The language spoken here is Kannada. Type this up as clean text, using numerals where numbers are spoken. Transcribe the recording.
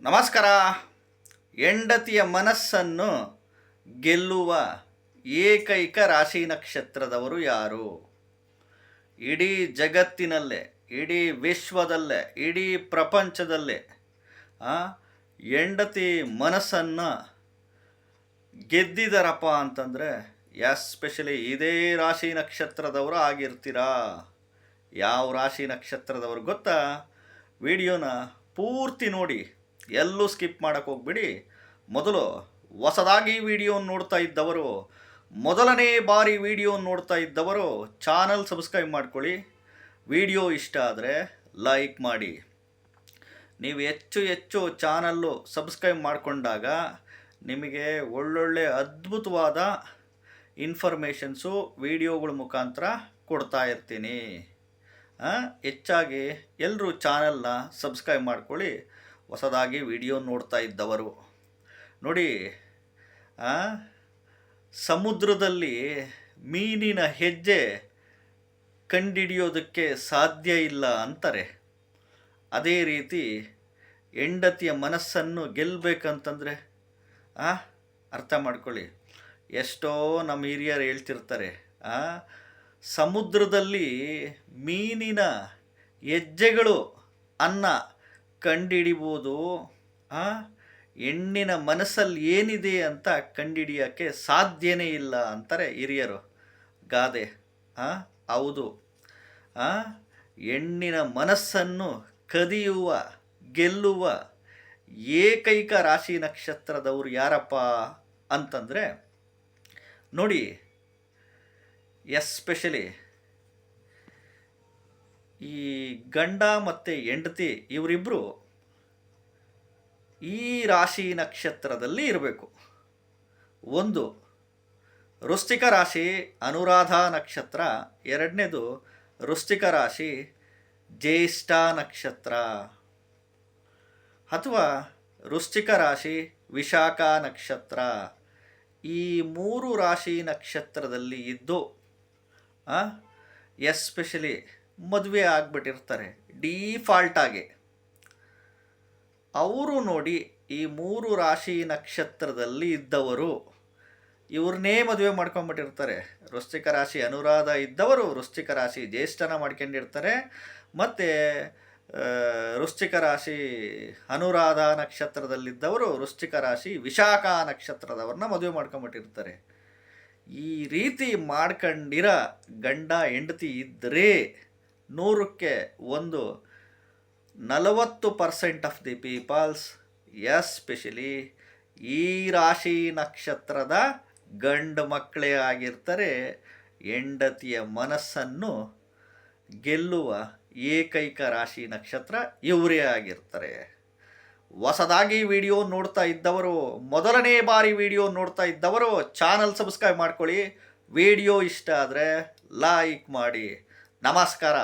ನಮಸ್ಕಾರ. ಹೆಂಡತಿಯ ಮನಸ್ಸನ್ನು ಗೆಲ್ಲುವ ಏಕೈಕ ರಾಶಿ ನಕ್ಷತ್ರದವರು ಯಾರು? ಇಡೀ ಜಗತ್ತಿನಲ್ಲೇ, ಇಡೀ ವಿಶ್ವದಲ್ಲೇ, ಇಡೀ ಪ್ರಪಂಚದಲ್ಲೇ ಹೆಂಡತಿ ಮನಸ್ಸನ್ನು ಗೆದ್ದಿದ್ದಾರಪ್ಪ ಅಂತಂದರೆ ಎಸ್ಪೆಷಲಿ ಇದೇ ರಾಶಿ ನಕ್ಷತ್ರದವರು ಆಗಿರ್ತೀರಾ. ಯಾವ ರಾಶಿ ನಕ್ಷತ್ರದವರು ಗೊತ್ತಾ? ವಿಡಿಯೋನ ಪೂರ್ತಿ ನೋಡಿ, ಎಲ್ಲೂ ಸ್ಕಿಪ್ ಮಾಡೋಕ್ಕೆ ಹೋಗ್ಬಿಡಿ. ಮೊದಲು ಹೊಸದಾಗಿ ವಿಡಿಯೋ ನೋಡ್ತಾ ಇದ್ದವರು, ಮೊದಲನೇ ಬಾರಿ ವಿಡಿಯೋ ನೋಡ್ತಾ ಇದ್ದವರು ಚಾನಲ್ ಸಬ್ಸ್ಕ್ರೈಬ್ ಮಾಡ್ಕೊಳ್ಳಿ. ವಿಡಿಯೋ ಇಷ್ಟ ಆದರೆ ಲೈಕ್ ಮಾಡಿ. ನೀವು ಹೆಚ್ಚು ಹೆಚ್ಚು ಚಾನಲ್ಲು ಸಬ್ಸ್ಕ್ರೈಬ್ ಮಾಡಿಕೊಂಡಾಗ ನಿಮಗೆ ಒಳ್ಳೊಳ್ಳೆ ಅದ್ಭುತವಾದ ಇನ್ಫಾರ್ಮೇಷನ್ಸು ವಿಡಿಯೋಗಳ ಮುಖಾಂತರ ಕೊಡ್ತಾ ಇರ್ತೀನಿ. ಹೆಚ್ಚಾಗಿ ಎಲ್ಲರೂ ಚಾನಲ್ನ ಸಬ್ಸ್ಕ್ರೈಬ್ ಮಾಡ್ಕೊಳ್ಳಿ. ಹೊಸದಾಗಿ ವಿಡಿಯೋ ನೋಡ್ತಾ ಇದ್ದವರು ನೋಡಿ, ಸಮುದ್ರದಲ್ಲಿ ಮೀನಿನ ಹೆಜ್ಜೆ ಕಂಡಿಡಿಯೋದಕ್ಕೆ ಸಾಧ್ಯ ಇಲ್ಲ ಅಂತಾರೆ. ಅದೇ ರೀತಿ ಹೆಂಡತಿಯ ಮನಸ್ಸನ್ನು ಗೆಲ್ಲಬೇಕಂತಂದರೆ ಅರ್ಥ ಮಾಡ್ಕೊಳ್ಳಿ. ಎಷ್ಟೋ ನಮ್ಮ ಹಿರಿಯರು ಹೇಳ್ತಿರ್ತಾರೆ, ಸಮುದ್ರದಲ್ಲಿ ಮೀನಿನ ಹೆಜ್ಜೆಗಳು ಅನ್ನ ಕಂಡಿಡಿಬೋದು, ಹೆಣ್ಣಿನ ಮನಸ್ಸಲ್ಲಿ ಏನಿದೆ ಅಂತ ಕಂಡಿಡಿಯೋಕ್ಕೆ ಸಾಧ್ಯನೇ ಇಲ್ಲ ಅಂತಾರೆ ಹಿರಿಯರು ಗಾದೆ. ಹೌದು, ಹೆಣ್ಣಿನ ಮನಸ್ಸನ್ನು ಕದಿಯುವ, ಗೆಲ್ಲುವ ಏಕೈಕ ರಾಶಿ ನಕ್ಷತ್ರದವರು ಯಾರಪ್ಪ ಅಂತಂದರೆ ನೋಡಿ, ಎಸ್ಪೆಷಲಿ ಈ ಗಂಡ ಮತ್ತು ಹೆಂಡತಿ ಇವರಿಬ್ಬರು ಈ ರಾಶಿ ನಕ್ಷತ್ರದಲ್ಲಿ ಇರಬೇಕು. ಒಂದು ವೃಶ್ಚಿಕ ರಾಶಿ ಅನುರಾಧ ನಕ್ಷತ್ರ, ಎರಡನೇದು ವೃಶ್ಚಿಕ ರಾಶಿ ಜ್ಯೇಷ್ಠ ನಕ್ಷತ್ರ, ಅಥವಾ ವೃಶ್ಚಿಕ ರಾಶಿ ವಿಶಾಖ ನಕ್ಷತ್ರ. ಈ ಮೂರು ರಾಶಿ ನಕ್ಷತ್ರದಲ್ಲಿ ಇದ್ದು ಎಸ್ಪೆಷಲಿ ಮದುವೆ ಆಗಿಬಿಟ್ಟಿರ್ತಾರೆ ಡೀಫಾಲ್ಟಾಗಿ. ಅವರು ನೋಡಿ, ಈ ಮೂರು ರಾಶಿ ನಕ್ಷತ್ರದಲ್ಲಿ ಇದ್ದವರು ಇವ್ರನ್ನೇ ಮದುವೆ ಮಾಡ್ಕೊಂಬಿಟ್ಟಿರ್ತಾರೆ. ವೃಶ್ಚಿಕ ರಾಶಿ ಅನುರಾಧ ಇದ್ದವರು ವೃಶ್ಚಿಕ ರಾಶಿ ಜ್ಯೇಷ್ಠನ ಮಾಡ್ಕೊಂಡಿರ್ತಾರೆ, ಮತ್ತು ವೃಶ್ಚಿಕ ರಾಶಿ ಅನುರಾಧ ನಕ್ಷತ್ರದಲ್ಲಿದ್ದವರು ವೃಶ್ಚಿಕ ರಾಶಿ ವಿಶಾಖ ನಕ್ಷತ್ರದವ್ರನ್ನ ಮದುವೆ ಮಾಡ್ಕೊಂಬಿಟ್ಟಿರ್ತಾರೆ. ಈ ರೀತಿ ಮಾಡ್ಕೊಂಡಿರೋ ಗಂಡ ಹೆಂಡತಿ ಇದ್ದರೆ 100ಕ್ಕೆ 40% ಆಫ್ ದಿ ಪೀಪಲ್ಸ್, ಎಸ್ಪೆಷಲಿ ಈ ರಾಶಿ ನಕ್ಷತ್ರದ ಗಂಡು ಮಕ್ಕಳೇ ಆಗಿರ್ತಾರೆ. ಹೆಂಡತಿಯ ಮನಸ್ಸನ್ನು ಗೆಲ್ಲುವ ಏಕೈಕ ರಾಶಿ ನಕ್ಷತ್ರ ಇವರೇ ಆಗಿರ್ತಾರೆ. ಹೊಸದಾಗಿ ವಿಡಿಯೋ ನೋಡ್ತಾ ಇದ್ದವರು, ಮೊದಲನೇ ಬಾರಿ ವಿಡಿಯೋ ನೋಡ್ತಾ ಇದ್ದವರು ಚಾನಲ್ ಸಬ್ಸ್ಕ್ರೈಬ್ ಮಾಡ್ಕೊಳ್ಳಿ. ವಿಡಿಯೋ ಇಷ್ಟ ಆದರೆ ಲೈಕ್ ಮಾಡಿ. ನಮಸ್ಕಾರ.